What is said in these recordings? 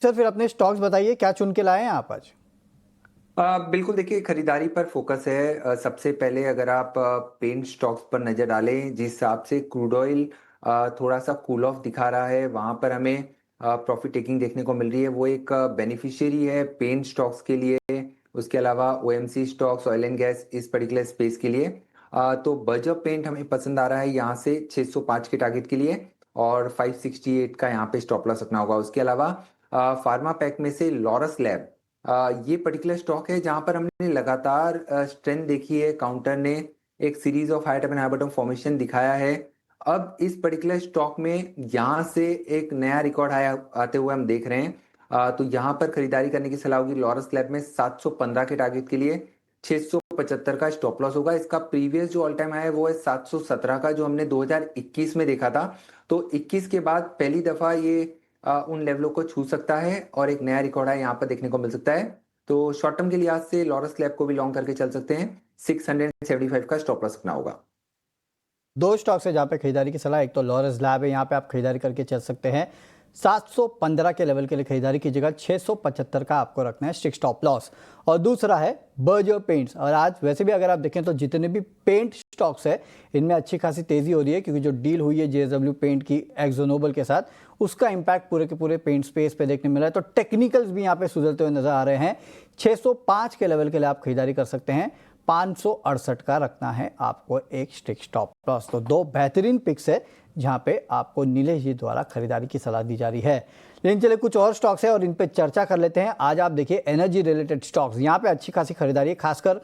Sir फिर अपने stocks बताइए, क्या चुन के लाए हैं आप आज? बिल्कुल देखिए, खरीदारी पर फोकस है। सबसे पहले अगर आप पेंट स्टॉक्स पर नजर डालें, जिस हिसाब से क्रूड ऑयल थोड़ा सा कूल ऑफ दिखा रहा है, वहां पर हमें प्रॉफिट टेकिंग देखने को मिल रही है। वो एक बेनिफिशियरी है पेंट स्टॉक्स के लिए। उसके अलावा OMC stocks, oil and gas, इस पर्टिकुलर स्पेस के लिए तो बर्जर पेंट हमें पसंद आ रहा है यहाँ से 605 के टारगेट के लिए, और 568 का यहाँ पे स्टॉप लॉस रखना होगा। उसके अलावा फार्मा पैक में से लॉरस लैब, ये पर्टिकुलर स्टॉक है जहां पर हमने लगातार स्ट्रेंथ देखी है। काउंटर ने एक series of high top and high bottom formation दिखाया है। अब इस पर्टिकुलर स्टॉक में यहां से एक नया रिकॉर्ड हाई आते हुए हम देख रहे हैं। तो यहां पर खरीदारी करने की सलाह होगी। लॉरस लैब में 715 के टारगेट के लिए 675 का स्टॉप लॉस होगा। इसका प्रीवियस जो ऑल टाइम हाई है वो है 717 का, जो हमने 2021 में देखा था। तो 21 के बाद पहली दफा ये उन लेवलों को छू सकता है और एक नया रिकॉर्ड है यहाँ पर देखने को मिल सकता है। तो शॉर्ट टर्म के लिहाज से लॉरस लैब को भी लॉन्ग करके चल सकते हैं। 675 का स्टॉप लॉस रखना होगा। दो स्टॉक्स है जहाँ पे खरीदारी की सलाह, एक तो लॉरस लैब है, यहाँ पे आप खरीदारी करके चल सकते हैं। 715 के लेवल के लिए खरीदारी की जगह 675 का आपको रखना है स्टिक स्टॉप लॉस। और दूसरा है बर्जर पेंट्स। और आज वैसे भी अगर आप देखें तो जितने भी पेंट स्टॉक्स है इनमें अच्छी खासी तेजी हो रही है, क्योंकि जो डील हुई है जेएसडब्ल्यू पेंट की एक्जोनोबल के साथ, उसका इंपैक्ट पूरे के पूरे पेंट स्पेस पे देखने मिला है। तो टेक्निकल्स भी यहाँ पे सुधरते हुए नजर आ रहे हैं। 605 के लेवल के लिए आप खरीदारी कर सकते हैं। 568 का रखना है आपको एक स्टिक स्टॉप लॉस। तो दो बेहतरीन पिक्स है जहां पे आपको नीलेश जी द्वारा खरीदारी की सलाह दी जा रही है। लेकिन चलिए कुछ और स्टॉक्स है और इन पे चर्चा कर लेते हैं। आज आप देखिए एनर्जी रिलेटेड स्टॉक्स, यहाँ पे अच्छी खासी खरीदारी है, खासकर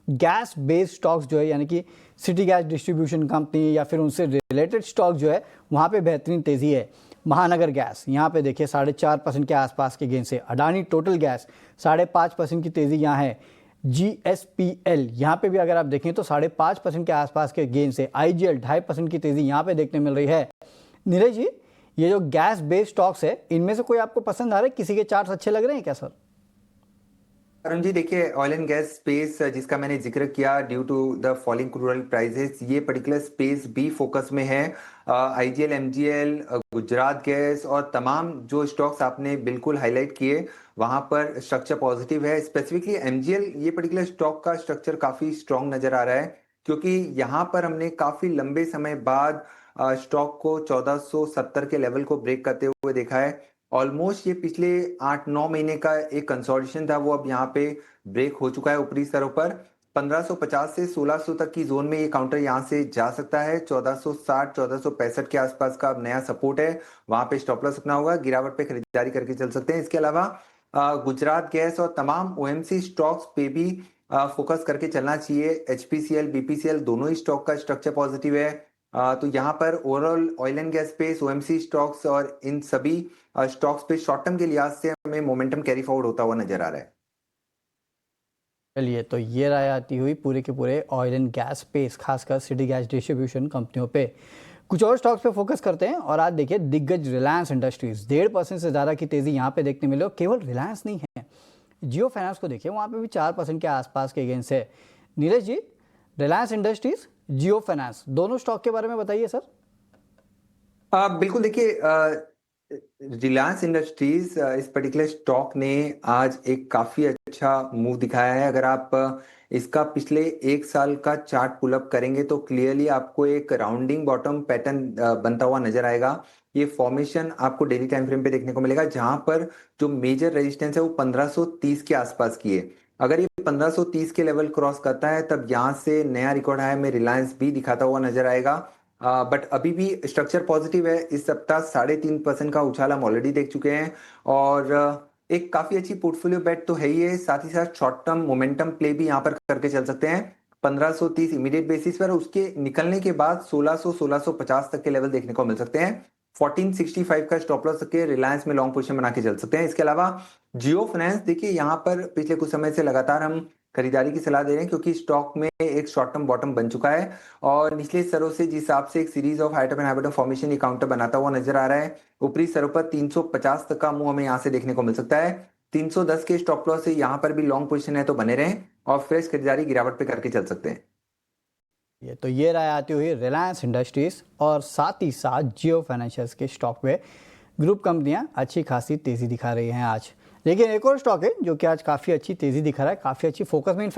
गैस बेस्ड स्टॉक्स जो है, यानी कि सिटी गैस डिस्ट्रीब्यूशन कंपनी या फिर उनसे रिलेटेड स्टॉक जो है, वहां पे बेहतरीन तेजी है। महानगर गैस यहाँ पे देखिए 4.5% के आसपास के गेन से। अडानी टोटल गैस 5.5% की तेजी यहाँ है। GSPL यहाँ पे भी अगर आप देखें तो 5.5% के आसपास के गेन से। IGL 2.5% की तेजी यहाँ पे देखने मिल रही है। नीरज जी, ये जो गैस बेस्ड स्टॉक्स है इनमें से कोई आपको पसंद आ रहा है? किसी के चार्ट्स अच्छे लग रहे हैं क्या सर? अरुण जी देखिए, ऑयल एंड गैस स्पेस जिसका मैंने जिक्र किया, due to the falling crude oil prices, ये पर्टिकुलर स्पेस भी फोकस में है। IGL, MGL, गुजरात गैस और तमाम जो स्टॉक्स आपने बिल्कुल हाईलाइट किए, वहां पर स्ट्रक्चर पॉजिटिव है। स्पेसिफिकली MGL, ये पर्टिकुलर स्टॉक का स्ट्रक्चर काफी स्ट्रांग नजर आ रहा है, क्योंकि यहाँ पर हमने काफी लंबे समय बाद स्टॉक को 1470 के लेवल को ब्रेक करते हुए देखा है। ऑलमोस्ट ये पिछले 8-9 महीने का एक कंसोलिडेशन था, वो अब यहाँ पे ब्रेक हो चुका है ऊपरी स्तरों पर। 1550 से 1600 तक की जोन में ये काउंटर यहाँ से जा सकता है। 1460, 1465 के आसपास का अब नया सपोर्ट है, वहां पे स्टॉप लॉस रखना होगा। गिरावट पे खरीदारी करके चल सकते हैं। इसके अलावा गुजरात गैस और तमाम OMC स्टॉक्स पे भी फोकस करके चलना चाहिए। HPCL, BPCL दोनों ही स्टॉक का स्ट्रक्चर पॉजिटिव है। तो यहाँ पर overall oil and gas space, OMC stocks और इन सभी स्टॉक्स पे शॉर्ट टर्म के लिहाज से हमें मोमेंटम कैरी फॉरवर्ड होता हुआ नजर आ रहा है। चलिए, तो ये राय आती हुई पूरे के पूरे ऑयल एंड गैस स्पेस, खासकर सिटी गैस डिस्ट्रीब्यूशन कंपनियों पे। कुछ और स्टॉक्स पे फोकस करते हैं और आज देखिए दिग्गज रिलायंस इंडस्ट्रीज 1.5% से ज़्यादा की तेज़ी यहाँ पे देखने मिले। और केवल रिलायंस नहीं है, जियो फाइनेंस को देखिए, वहाँ पे भी 4% के आसपास के गेंस है। नीरज जी, रिलायंस इंडस्ट्रीज, जियो फाइनेंस, दोनों स्टॉक के बारे में बताइए सर। बिल्कुल देखिए, रिलायंस इंडस्ट्रीज, इस पर्टिकुलर स्टॉक ने आज एक काफी अच्छा मूव दिखाया है। अगर आप इसका पिछले एक साल का चार्ट पुल अप करेंगे तो क्लियरली आपको एक राउंडिंग बॉटम पैटर्न बनता हुआ नजर आएगा। ये फॉर्मेशन आपको डेली टाइम फ्रेम पे देखने को मिलेगा, जहां पर जो मेजर रेजिस्टेंस है वो 1530 के आसपास की है। अगर ये 1530 के लेवल क्रॉस करता है, तब यहाँ से नया रिकॉर्ड हाई में रिलायंस भी दिखाता हुआ नजर आएगा। बट अभी भी स्ट्रक्चर पॉजिटिव है। इस सप्ताह 3.5% का उछाल हम ऑलरेडी देख चुके हैं, और एक काफी अच्छी पोर्टफोलियो बेट तो है ही है। साथ ही साथ शॉर्ट टर्म मोमेंटम प्ले भी यहाँ पर करके चल सकते हैं। 1530 इमीडिएट बेसिस पर, उसके निकलने के बाद 1600, 1650 तक के लेवल देखने को मिल सकते हैं। 1465 का स्टॉप लॉस के रिलायंस में लॉन्ग पोजीशन बना के चल सकते हैं। इसके अलावा जियो फाइनेंस देखिए, यहाँ पर पिछले कुछ समय से लगातार हम खरीदारी की सलाह दे रहे हैं, क्योंकि स्टॉक में एक शॉर्ट टर्म बॉटम बन चुका है, और निचले स्तरों से जिस हिसाब से एक series of high top and high bottom formation ये काउंटर बनाता हुआ नजर आ रहा है। ऊपरी स्तरों पर 350 तक का मूव हमें यहाँ से देखने को मिल सकता है। 310 के स्टॉप लॉस से यहाँ पर भी लॉन्ग पोजीशन है तो बने रहें, और फ्रेश खरीदारी गिरावट पे करके चल सकते हैं। ये राय आती हुई रिलायंस इंडस्ट्रीज और साथ ही साथ जियो फाइनेंशियल्स के स्टॉक पे। ग्रुप कंपनियां अच्छी खासी तेजी दिखा रही हैं आज। लेकिन एक और स्टॉक है जो कि आज काफ़ी अच्छी तेजी दिखा रहा है, काफ़ी अच्छी फोकस में